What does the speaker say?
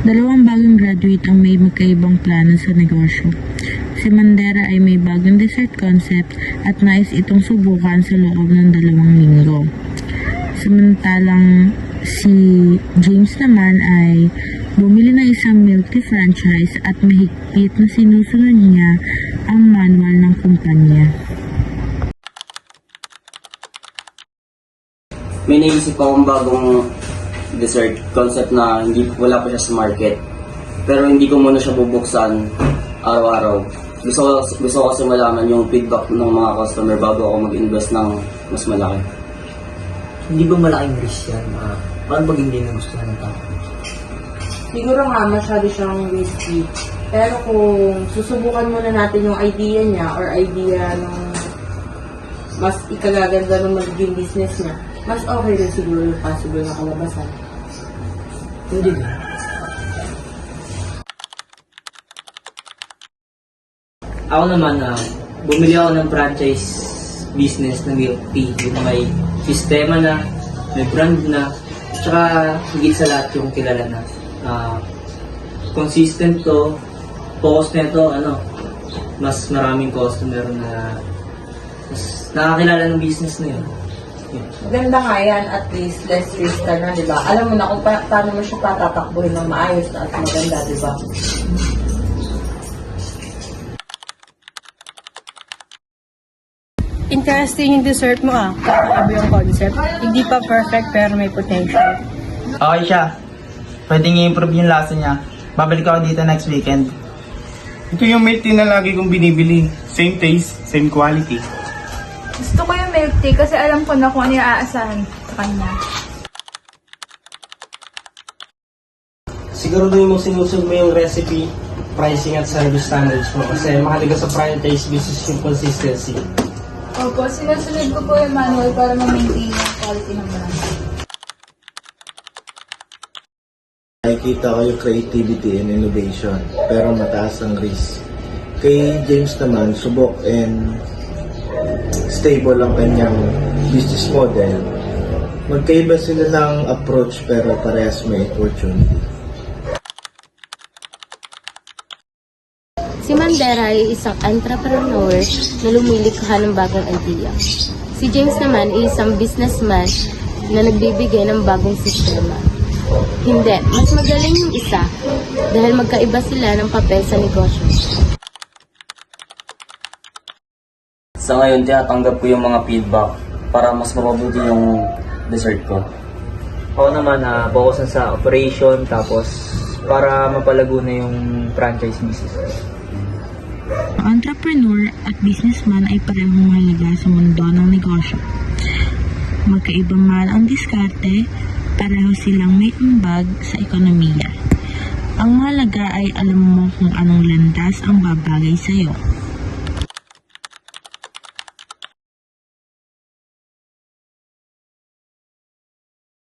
Dalawang bagong graduate ang may magkaibang plano sa negosyo. Si Mandera ay may bagong dessert concept at nais itong subukan sa loob ng 2 linggo. Samantalang si James naman ay bumili ng isang milk tea franchise at mahigpit na sinusunod niya ang manual ng kumpanya. May naisip akong bagong dessert concept na wala pa siya sa market. Pero hindi ko muna siya bubuksan araw-araw. Gusto ko kasi malaman yung feedback ng mga customer bago ako mag-invest ng mas malaki. Hindi ba malaking risk yan? Paano pag hindi na gusto ng tao? Siguro nga masyado siyang risky. Pero kung susubukan muna natin yung idea niya or idea ng mas ikagaganda ng magiging business niya, mas okay rin siguro yung possible na kalabasan. Hindi ba? Ako naman, bumili ako ng franchise business ng milk tea. Yung may sistema na, may brand na, tsaka higit sa lahat yung kilala na. Consistent to, focus na ito, mas maraming customer na mas nakakilala ng business na yun. Ganda nga yan, at least less risk ka na, di ba? Alam mo na kung paano mo siya patatakbuhin ng maayos at maganda, di ba? Interesting yung dessert mo kakaiba yung concept. Hindi pa perfect pero may potential. Okay siya. Pwedeng i-improve yung lasa niya. Babalik ako dito next weekend. Ito yung milk tea na lagi kong binibili. Same taste, same quality. Gusto ko yung milk tea kasi alam ko na kung ano yung aasahan sa kanya. Siguraduhin mo sinusunod mo yung recipe, pricing at service standards mo kasi mahalaga sa franchise business yung consistency. Opo, sinusunod ko po yung manual para ma-maintain yung quality ng brand. Nakikita ko yung creativity and innovation, pero mataas ang risk. Kay James naman, subok and stable ang kanyang business model. Magkaiba sila ng approach pero parehas may opportunity. Si Mandera ay isang entrepreneur na lumilikha ng bagong idea. Si James naman ay isang businessman na nagbibigay ng bagong sistema. Hindi, mas magaling yung isa dahil magkaiba sila ng papel sa negosyo. Sa ngayon, tinatanggap ko yung mga feedback para mas mapabuti yung dessert ko. Ako naman, focus sa operation tapos para mapalago na yung franchise business. Ang entrepreneur at businessman ay parehong mahalaga sa mundo ng negosyo. Magkaiba man ang diskarte, pareho silang may ambag sa ekonomiya. Ang mahalaga ay alam mo kung anong landas ang babagay sa'yo.